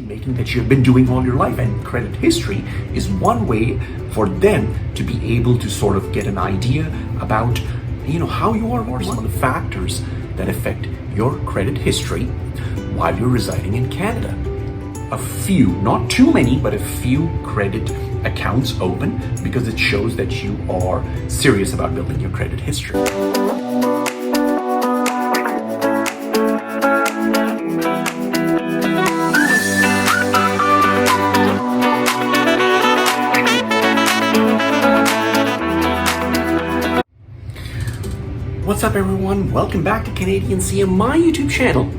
making that you've been doing all your life. And credit history is one way for them to be able to sort of get an idea about, how you are, or some of the factors that affect your credit history while you're residing in Canada. A few, not too many, but a few credit accounts open because it shows that you are serious about building your credit history. What's up everyone? Welcome back to Canadian CM, my YouTube channel.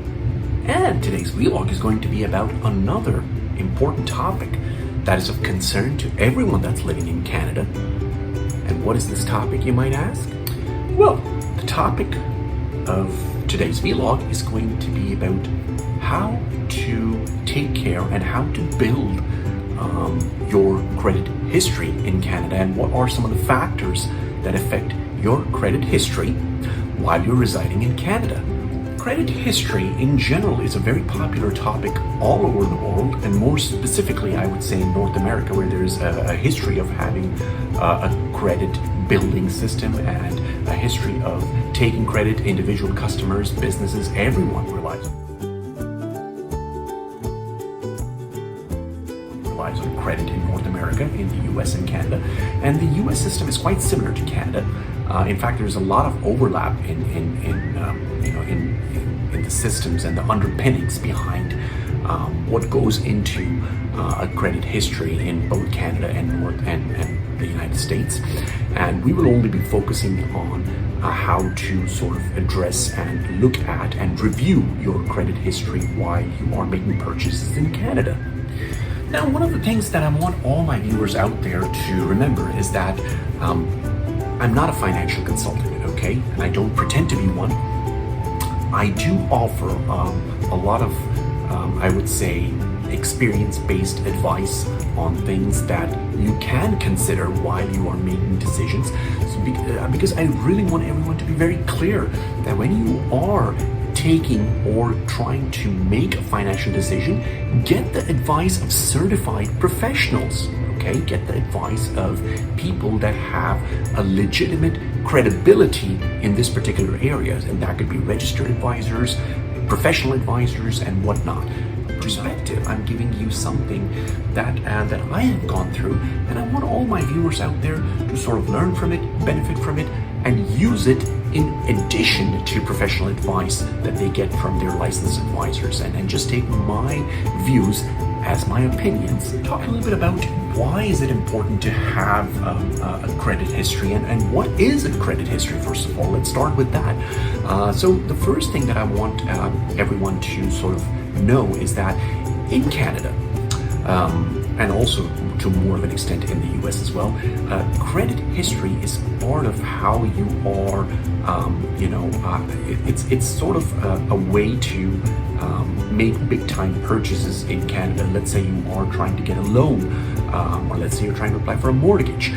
And today's vlog is going to be about another important topic that is of concern to everyone that's living in Canada. And what is this topic, you might ask? Well, the topic of today's vlog is going to be about how to take care and how to build your credit history in Canada, and what are some of the factors that affect your credit history while you're residing in Canada. Credit history in general is a very popular topic all over the world, and more specifically I would say in North America, where there's a history of having a credit building system and a history of taking credit. Individual customers, businesses, everyone relies on credit in North America, in the US and Canada. And the US system is quite similar to Canada. In fact, there's a lot of overlap in the systems and the underpinnings behind what goes into a credit history in both Canada and the United States. And we will only be focusing on how to sort of address and look at and review your credit history while you are making purchases in Canada. Now, one of the things that I want all my viewers out there to remember is that I'm not a financial consultant, okay? And I don't pretend to be one. I do offer a lot of, I would say, experience-based advice on things that you can consider while you are making decisions. So because I really want everyone to be very clear that when you are taking or trying to make a financial decision, get the advice of certified professionals. Okay, get the advice of people that have a legitimate credibility in this particular areas, and that could be registered advisors, professional advisors, and whatnot. Perspective, I'm giving you something that I have gone through, and I want all my viewers out there to sort of learn from it, benefit from it, and use it in addition to professional advice that they get from their licensed advisors, and just take my views as my opinions. Talk a little bit about why is it important to have a credit history, and what is a credit history. First of all, let's start with that. So the first thing that I want everyone to sort of know is that in Canada, and also to more of an extent in the US as well, credit history is part of how you are, it's sort of a way to make big time purchases in Canada. Let's say you are trying to get a loan, or let's say you're trying to apply for a mortgage.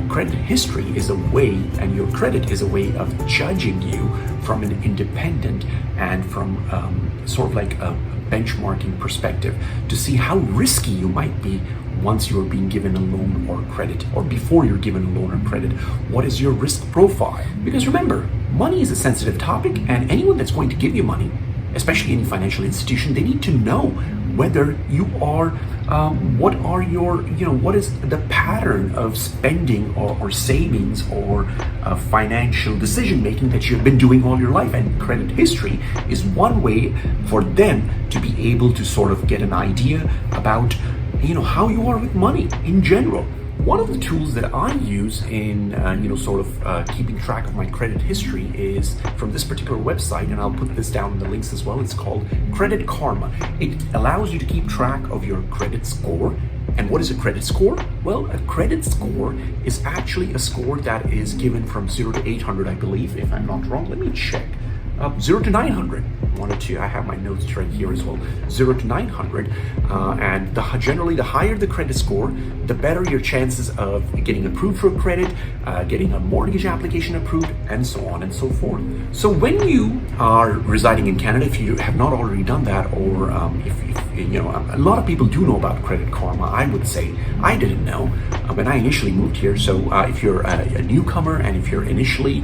Credit history is a way, and your credit is a way of judging you from an independent and from sort of like a benchmarking perspective to see how risky you might be once you're being given a loan or credit, or before you're given a loan or credit. What is your risk profile? Because remember, money is a sensitive topic, and anyone that's going to give you money, especially any financial institution, they need to know whether you are, what are your, what is the pattern of spending or savings or financial decision making that you've been doing all your life. And credit history is one way for them to be able to sort of get an idea about, how you are with money in general. One of the tools that I use in, keeping track of my credit history is from this particular website, and I'll put this down in the links as well. It's called Credit Karma. It allows you to keep track of your credit score. And what is a credit score? Well, a credit score is actually a score that is given from 0 to 800, I believe, if I'm not wrong. Let me check. 0 to 900, wanted to, I have my notes right here as well, 0 to 900, and generally the higher the credit score, the better your chances of getting approved for credit, getting a mortgage application approved, and so on and so forth. So when you are residing in Canada, if you have not already done that, or if you know, a lot of people do know about Credit Karma. I would say I didn't know when I initially moved here. So if you're a newcomer, and if you're initially,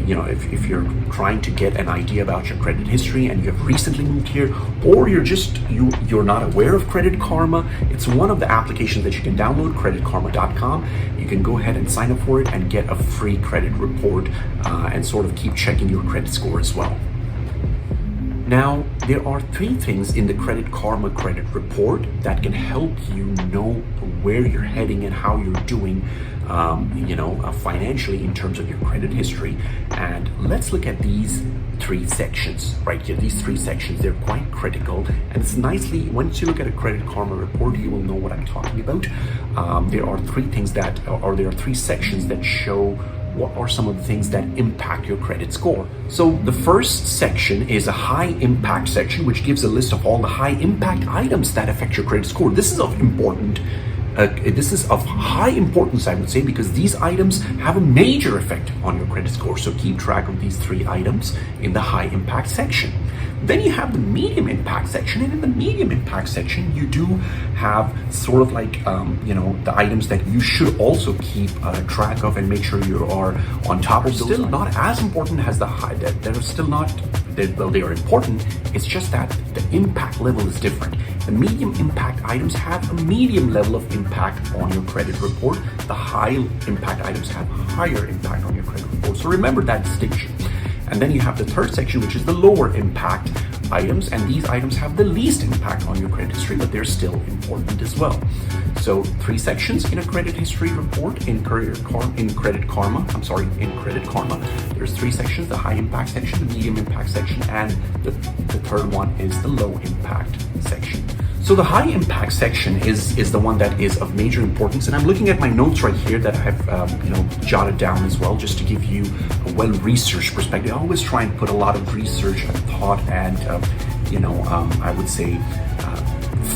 you know, if you're trying to get an idea about your credit history and you have recently moved here, or you're not aware of Credit Karma, it's one of the applications that you can download, creditkarma.com. You can go ahead and sign up for it and get a free credit report and sort of keep checking your credit score as well. Now, there are 3 things in the Credit Karma credit report that can help you know where you're heading and how you're doing, you know, financially in terms of your credit history. And let's look at these 3 sections right here. These 3 sections, they're quite critical, and it's nicely, once you look at a Credit Karma report, you will know what I'm talking about. There are 3 things that, or there are 3 sections that show what are some of the things that impact your credit score. So the first section is a high impact section, which gives a list of all the high impact items that affect your credit score. This is of high importance, I would say, because these items have a major effect on your credit score. So keep track of these 3 items in the high impact section. Then you have the medium impact section, and in the medium impact section, you do have sort of like, you know, the items that you should also keep track of and make sure you are on top of. Still not as important as the high, that they're still not, well, they are important. It's just that the impact level is different. The medium impact items have a medium level of impact on your credit report. The high impact items have higher impact on your credit report. So remember that distinction. And then you have the third section, which is the lower impact items, and these items have the least impact on your credit history, but they're still important as well. So 3 sections in a credit history report in Credit Karma. There's 3 sections: the high impact section, the medium impact section, and the third one is the low impact section. So the high impact section is the one that is of major importance, and I'm looking at my notes right here that I have you know, jotted down as well, just to give you a well-researched perspective. I always try and put a lot of research and thought and you know, I would say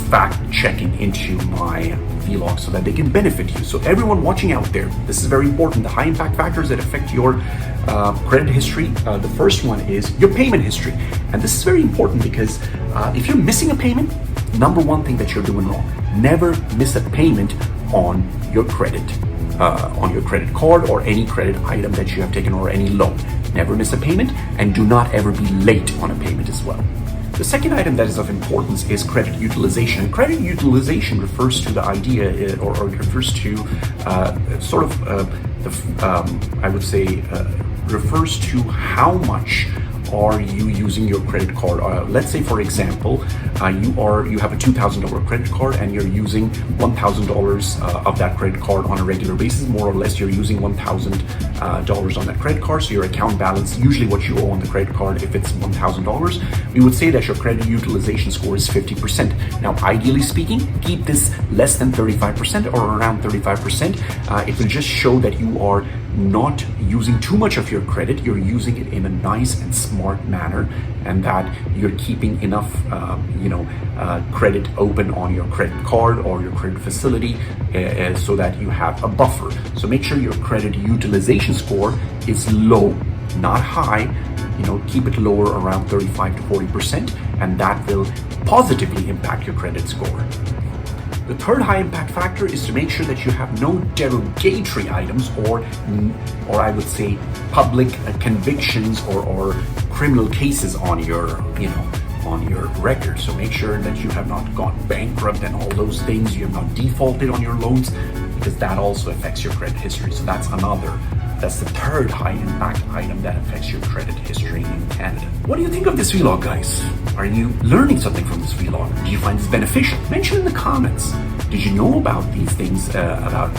fact-checking into my vlog so that they can benefit you. So everyone watching out there, this is very important. The high impact factors that affect your credit history. The first one is your payment history, and this is very important because if you're missing a payment, number 1 thing that you're doing wrong: never miss a payment on your credit card or any credit item that you have taken, or any loan. Never miss a payment, and do not ever be late on a payment as well. The second item that is of importance is credit utilization. Credit utilization refers to the idea, or refers to sort of I would say refers to how much are you using your credit card. Let's say, for example, you have a $2,000 credit card and you're using $1,000 of that credit card on a regular basis. More or less, you're using $1,000 on that credit card. So your account balance, usually what you owe on the credit card, if it's $1,000, we would say that your credit utilization score is 50%. Now, ideally speaking, keep this less than 35% or around 35%. It will just show that you are not using too much of your credit, you're using it in a nice and smart manner, and that you're keeping enough credit open on your credit card or your credit facility so that you have a buffer. So make sure your credit utilization score is low, not high. Keep it lower, around 35 to 40%, and that will positively impact your credit score. The third high impact factor is to make sure that you have no derogatory items or I would say public convictions or criminal cases on your record. So make sure that you have not gone bankrupt and all those things. You have not defaulted on your loans, because that also affects your credit history. So that's the third high impact item that affects your credit history in Canada. What do you think of this vlog, guys? Are you learning something from this vlog? Do you find this beneficial? Mention in the comments. Did you know about these things, about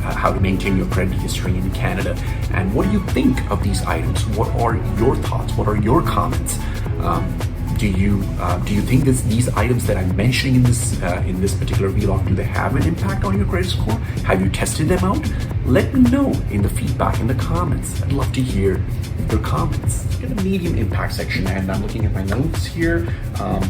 how to maintain your credit history in Canada? And what do you think of these items? What are your thoughts? What are your comments? Do you think these items that I'm mentioning in this particular vlog, do they have an impact on your credit score? Have you tested them out? Let me know in the feedback, in the comments. I'd love to hear your comments. Look at the medium impact section, and I'm looking at my notes here.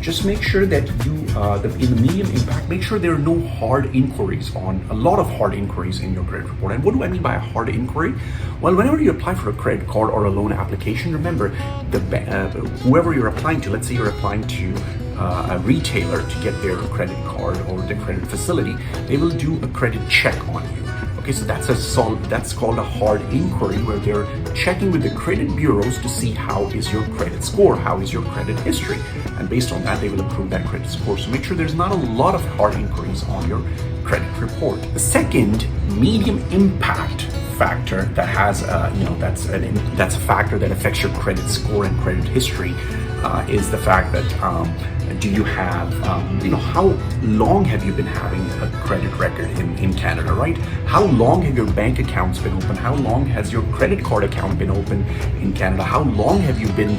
Just make sure that you, in the medium impact, make sure there are no hard inquiries a lot of hard inquiries in your credit report. And what do I mean by a hard inquiry? Well, whenever you apply for a credit card or a loan application, remember, whoever you're applying to, let's say you're applying to a retailer to get their credit card or their credit facility, they will do a credit check on you. Okay, so that's called a hard inquiry, where they're checking with the credit bureaus to see how is your credit score, how is your credit history, and based on that they will approve that credit score. So make sure there's not a lot of hard inquiries on your credit report. The second medium impact factor that has that's a factor that affects your credit score and credit history is the fact that do you have how long have you been having a credit record in Canada, right? How long have your bank accounts been open? How long has your credit card account been open in Canada? How long have you been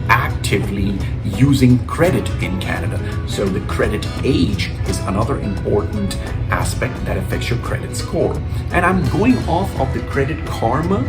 actively using credit in Canada? So the credit age is another important aspect that affects your credit score. And I'm going off of the Credit Karma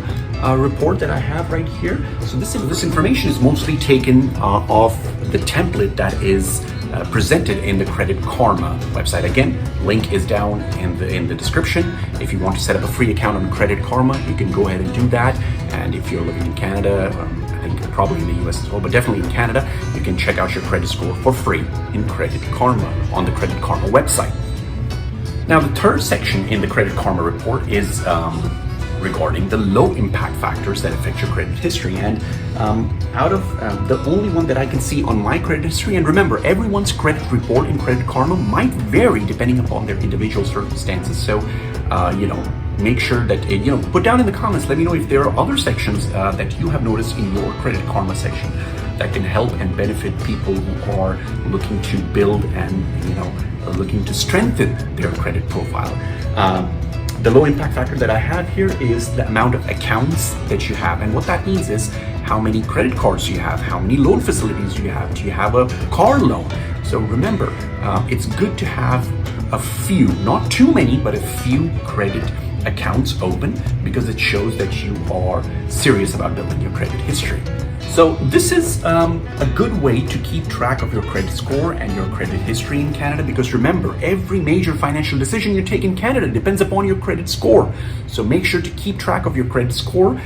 report that I have right here. So this information is mostly taken off the template that is presented in the Credit Karma website. Again, link is down in the description. If you want to set up a free account on Credit Karma, you can go ahead and do that. And if you're living in Canada, I think probably in the US as well, but definitely in Canada, you can check out your credit score for free in Credit Karma on the Credit Karma website. Now, the third section in the Credit Karma report is regarding the low impact factors that affect your credit history. And out of the only one that I can see on my credit history, and remember, everyone's credit report in Credit Karma might vary depending upon their individual circumstances. So, make sure that, put down in the comments, let me know if there are other sections that you have noticed in your Credit Karma section that can help and benefit people who are looking to build and, looking to strengthen their credit profile. The low impact factor that I have here is the amount of accounts that you have. And what that means is how many credit cards you have, how many loan facilities you have. Do you have a car loan? So remember, it's good to have a few, not too many, but a few credit accounts open, because it shows that you are serious about building your credit history. So this is a good way to keep track of your credit score and your credit history in Canada, because remember, every major financial decision you take in Canada depends upon your credit score. So make sure to keep track of your credit score,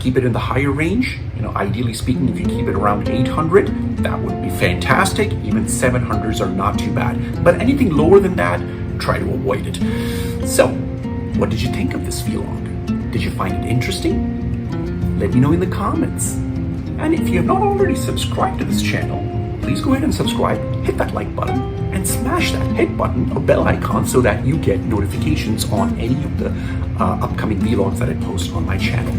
keep it in the higher range. Ideally speaking, if you keep it around 800, that would be fantastic. Even 700s are not too bad. But anything lower than that, try to avoid it. So, what did you think of this vlog? Did you find it interesting? Let me know in the comments. And if you have not already subscribed to this channel, please go ahead and subscribe, hit that like button, and smash that hit button or bell icon so that you get notifications on any of the upcoming vlogs that I post on my channel.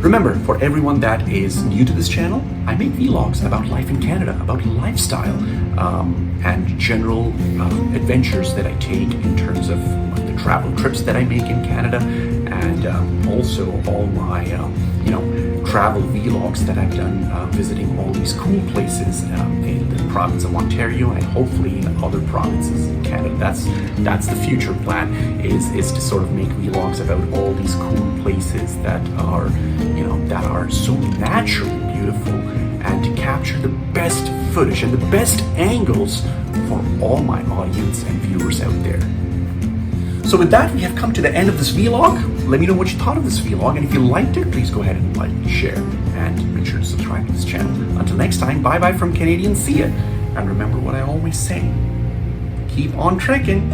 Remember, for everyone that is new to this channel, I make vlogs about life in Canada, about lifestyle, and general adventures that I take in terms of the travel trips that I make in Canada, and also all my travel vlogs that I've done visiting all these cool places in the province of Ontario, and hopefully in other provinces in Canada. That's the future plan, is to sort of make vlogs about all these cool places that are so naturally beautiful, and to capture the best footage and the best angles for all my audience and viewers out there. So with that, we have come to the end of this vlog. Let me know what you thought of this vlog, and if you liked it, please go ahead and like, share, and make sure to subscribe to this channel. Until next time, bye-bye from Canadian. See ya. And remember what I always say, keep on trekking.